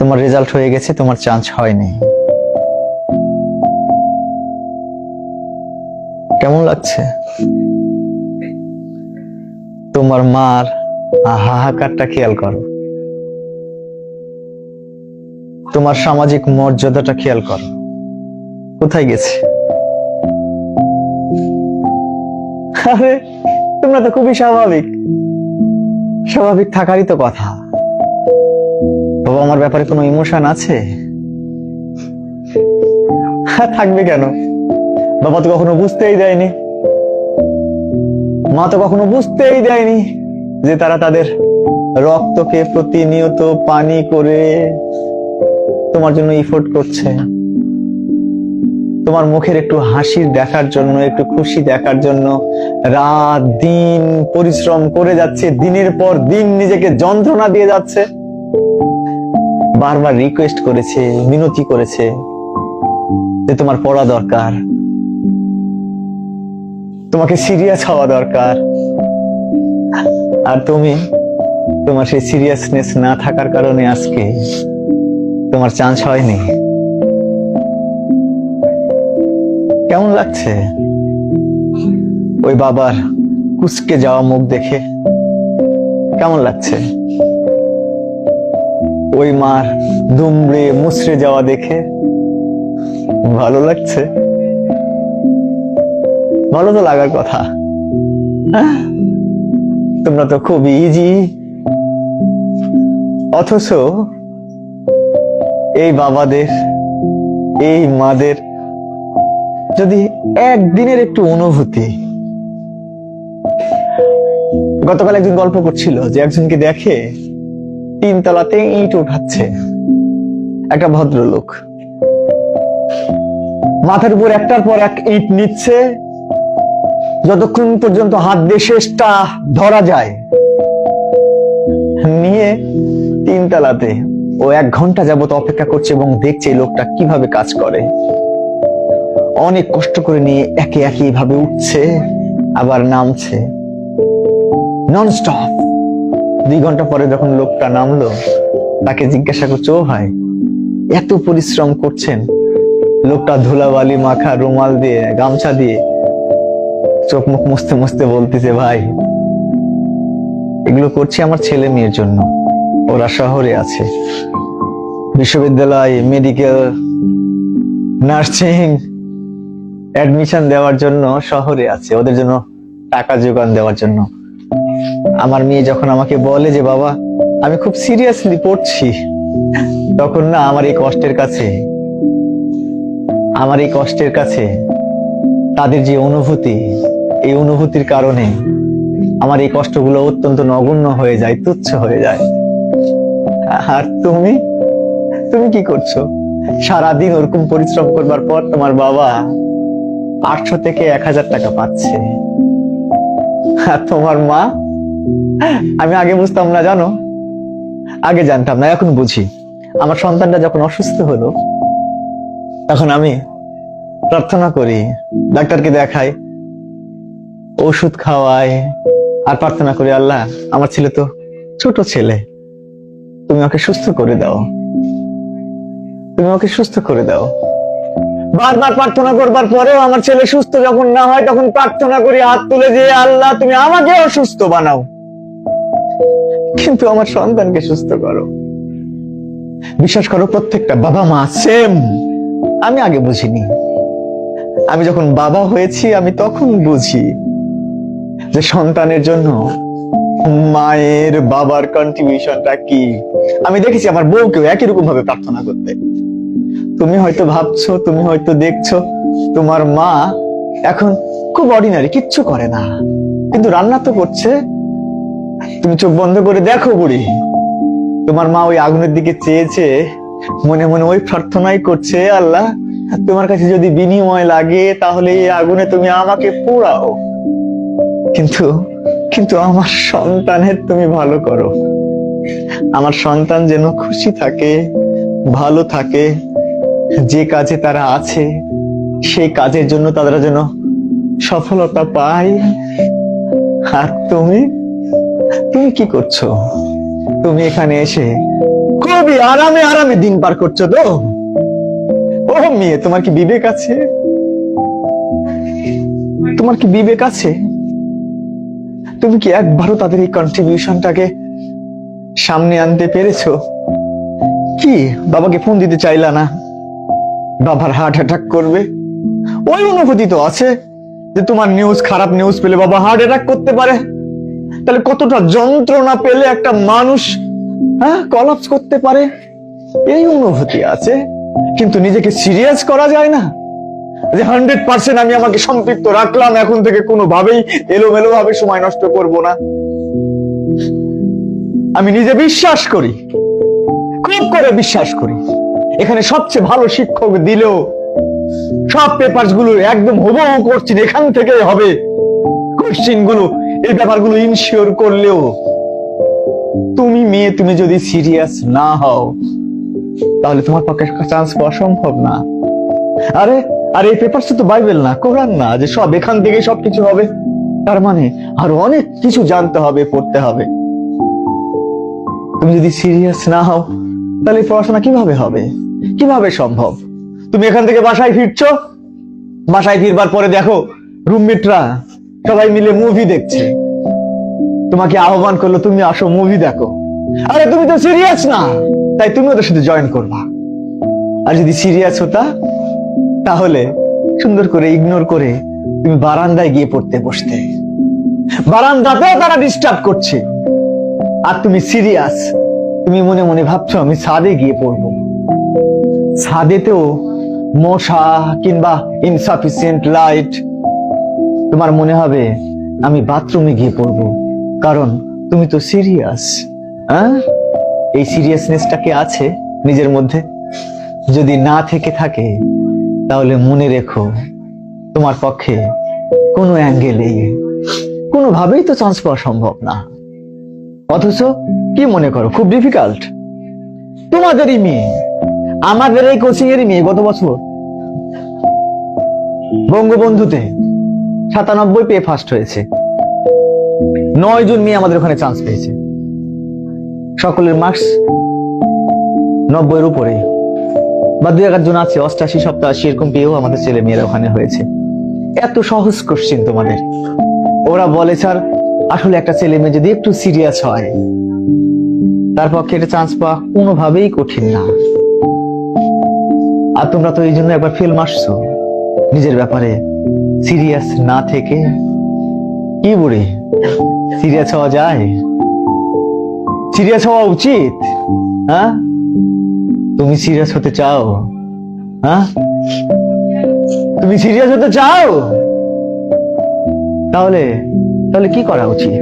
তোমার রেজাল্ট হয়ে গেছে, তোমার চান্স হয়নি। কেমন লাগছে? তোমার মার হাহাকারটা খেয়াল করো, তোমার সামাজিক মর্যাদাটা খেয়াল করো, কোথায় গেছে? আরে তোমরা তো খুবই স্বাভাবিক, স্বাভাবিক থাকারই তো কথা। বাবা আমার ব্যাপারে কোনো ইমোশন আছে? থাকবে কেন? বাবা তো কখনো বুঝতেই দেয়নি, মা তো কখনো বুঝতেই দেয়নি যে তারা তাদের রক্তকে প্রতিনিয়ত পানি করে তোমার জন্য ইফোর্ট করছে, তোমার মুখের একটু হাসি দেখার জন্য, একটু খুশি দেখার জন্য রাত দিন পরিশ্রম করে যাচ্ছে, দিনের পর দিন নিজেকে যন্ত্রণা দিয়ে যাচ্ছে। বারবার রিকোয়েস্ট করেছে, মিনতি করেছে যে তোমার পড়া দরকার, তোমাকে সিরিয়াস হওয়া দরকার। আর তুমি তোমার সেই সিরিয়াসনেস না থাকার কারণে আজকে তোমার চান্স হয়নি। কেমন লাগছে ওই বাবার কুচকে যাওয়া মুখ দেখে? কেমন লাগছে ওই মার দুমড়ে মুচড়ে যাওয়া দেখে? ভালো লাগছে? ভালো তো লাগার কথা। তোমরা তো খুব ইজি, অথচ এই বাবাদের, এই মাদের যদি একদিনের একটু অনুভূতি। গতকাল একজন গল্প করছিল যে একজনকে দেখে 3 তলাতে ইট উঠাচ্ছে একটা ভদ্রলোক, মাথার উপর একটার পর এক ইট নিচ্ছে, যতক্ষণ পর্যন্ত হাত দিয়ে শেষটা ধরা যায়, নিয়ে 3 তলাতে ও 1 ঘন্টা যাবত অপেক্ষা করছে এবং দেখছে এই লোকটা কিভাবে কাজ করে। অনেক কষ্ট করে নিয়ে একে একে ভাবে উঠছে আবার নামছে নন স্টপ। 2 ঘন্টা পরে যখন লোকটা নামলো, তাকে জিজ্ঞাসা করছে, ও ভাই এত পরিশ্রম করছেন? লোকটা ধুলাবালি মাখা রুমাল দিয়ে, গামছা দিয়ে চোখ মুখ মুছতে মুছতে বলতেছে, ভাই এগুলো করছি আমার ছেলে মেয়ের জন্য, ওরা শহরে আছে, বিশ্ববিদ্যালয়, মেডিকেল, নার্সিং অ্যাডমিশন দেওয়ার জন্য শহরে আছে, ওদের জন্য টাকা যোগান দেওয়ার জন্য। আমার মেয়ে যখন আমাকে বলে যে বাবা আমি খুব সিরিয়াসলি পড়ছি, তখন না আমার এই কষ্টের কাছে তাদের যে অনুভূতি, এই অনুভূতির কারণে আমার এই কষ্টগুলো অত্যন্ত নগণ্য হয়ে যায়, তুচ্ছ হয়ে যায়। আর তুমি কি করছো? সারাদিন ওরকম পরিশ্রম করবার পর তোমার বাবা 800 থেকে 1000 টাকা পাচ্ছে, আর তোমার মা, আমি আগে বুঝতাম না জানো, আগে জানতাম না, এখন বুঝি। আমার সন্তানটা যখন অসুস্থ হলো, তখন আমি প্রার্থনা করি, ডাক্তারকে দেখাই, ওষুধ খাওয়াই, আর প্রার্থনা করি, আল্লাহ আমার ছেলে তো ছোট ছেলে, তুমি ওকে সুস্থ করে দাও, তুমি ওকে সুস্থ করে দাও। বারবার প্রার্থনা করবার পরেও আমার ছেলে সুস্থ যখন না হয়, তখন প্রার্থনা করি হাত তুলে যে আল্লাহ তুমি আমাকে অসুস্থ বানাও, কিন্তু আমার সন্তানকে সুস্থ করো। বিশ্বাস করো, প্রত্যেকটা বাবা মা সেম। আমি আগে বুঝিনি, আমি যখন বাবা হয়েছি আমি তখন বুঝি যে সন্তানের জন্য মায়ের, বাবার কন্ট্রিবিউশনটা কি। আমি দেখেছি আমার বউকেও একই রকম ভাবে প্রার্থনা করতে। তুমি হয়তো ভাবছো, তুমি হয়তো দেখছো তোমার মা এখন খুব অর্ডিনারি, কিচ্ছু করে না, কিন্তু রান্না তো করছে। তুমি চোখ বন্ধ করে দেখো বুড়ি, তোমার মা ওই আগুনের দিকে চেয়েছে, মনে মনে ওই প্রার্থনাই করছে, আল্লাহ তোমার কাছে যদি বিনিময় লাগে তাহলে এই আগুনে তুমি আমাকে পোড়াও, কিন্তু আমার সন্তানের তুমি ভালো করো, আমার সন্তান যেন খুশি থাকে, ভালো থাকে, যে কাজে তারা আছে সেই কাজের জন্য তারা যেন সফলতা পায়। আর তুমি কি করছো? তুমি এখানে এসে খুবই আরামে আরামে দিন পার করছো তো। ও মেয়ে, তোমার কি বিবেক আছে? তোমার কি বিবেক আছে? তুমি কি একবারও তাদের এই কন্ট্রিবিউশনটাকে সামনে আনতে পেরেছো? কি বাবাকে ফোন দিতে চাইলা না? বাবার হার্ট অ্যাটাক করবে, ওই অনুভূতি তো আছে যে তোমার নিউজ, খারাপ নিউজ পেলে বাবা হার্ট অ্যাটাক করতে পারে। তাহলে কতটা যন্ত্রণা পেলে একটা মানুষ কলাপস করতে পারে, এই অনুভূতি আছে। কিন্তু নিজেকে সিরিয়াস করা যায় না যে 100% আমি আমাকে সম্পৃক্ত রাখলাম, এখন থেকে কোনোভাবেই এলোমেলো ভাবে সময় নষ্ট করব না। আমি নিজে বিশ্বাস করি, খুব করে বিশ্বাস করি, এখানে সবচেয়ে ভালো শিক্ষক দিলেও সব পেপারস গুলো একদম হুবহু করছি এখান থেকে হবে কোশ্চেন গুলো, এই ব্যাপারগুলো ইনশিওর করলেও তুমি মেয়ে, তুমি যদি সিরিয়াস না হও তাহলে তোমার পক্ষে চান্স পাওয়া সম্ভব না। আরে এই পেপারস তো বাইবেল না, কোরআন না যে সব এখান থেকে সবকিছু হবে। তার মানে আরো অনেক কিছু জানতে হবে, পড়তে হবে। তুমি যদি সিরিয়াস না হও তাহলে পড়াশোনা কিভাবে হবে, কিভাবে সম্ভব? তুমি এখান থেকে বাসায় ফিরছো, বাসায় ফিরবার পরে দেখো রুমমেটরা সবাই মিলে মুভি দেখছে, তোমাকে আহ্বান করলো তুমি আসো মুভি দেখো। আরে তুমি তো সিরিয়াস না, তাই তুমি ওদের সাথে জয়েন করবা। আর যদি সিরিয়াস হতা তাহলে সুন্দর করে ইগনোর করে তুমি বারান্দায় গিয়ে পড়তে বসতে। বারান্দাতেও তারা ডিস্টার্ব করছে আর তুমি সিরিয়াস, তুমি মনে মনে ভাবছো আমি ছাদে গিয়ে পড়বো। ছাদেতেও মশা কিংবা ইনসাফিসিয়েন্ট লাইট, তোমার মনে হবে আমি বাথরুমে গিয়ে পড়বো, কারণ তুমি তো সিরিয়াস। এই সিরিয়াসনেসটা কি আছে নিজের মধ্যে? যদি না থেকে থাকে তাহলে মনে রেখো তোমার পক্ষে কোনো অ্যাঙ্গেলে কোনোভাবেই তো চান্স পাওয়া সম্ভব না। অথচ কি মনে করো খুব ডিফিকাল্ট? তোমাদেরই মেয়ে, আমাদের এই কোচিং এরই মেয়ে গত বছর বঙ্গবন্ধুতে 97 পেয়ে ফার্স্ট হয়েছে। 9 জন মেয়ে আমাদের ওখানে চান্স পেয়েছে, সকলের মার্কস 90 এর উপরে, বা 2-1 জন আছে 88, 87 এরকম পেয়েও আমাদের ছেলে মেয়েরা ওখানে হয়েছে। এত সহজ কোশ্চেন তোমাদের। ওরা বলে স্যার আসলে একটা ছেলে মেয়ে যদি একটু সিরিয়াস হয় তার পক্ষে এটা চান্স পাওয়া কোনোভাবেই কঠিন না। আর তোমরা তো এই জন্য একবার ফেল মারছো নিজের ব্যাপারে সিরিয়াস না থেকে। কি বুড়ি, সিরিয়াস হওয়া যায়? সিরিয়াস হওয়া উচিত। তুমি সিরিয়াস হতে চাও? তুমি সিরিয়াস হতে চাও? তাহলে কি করা উচিত?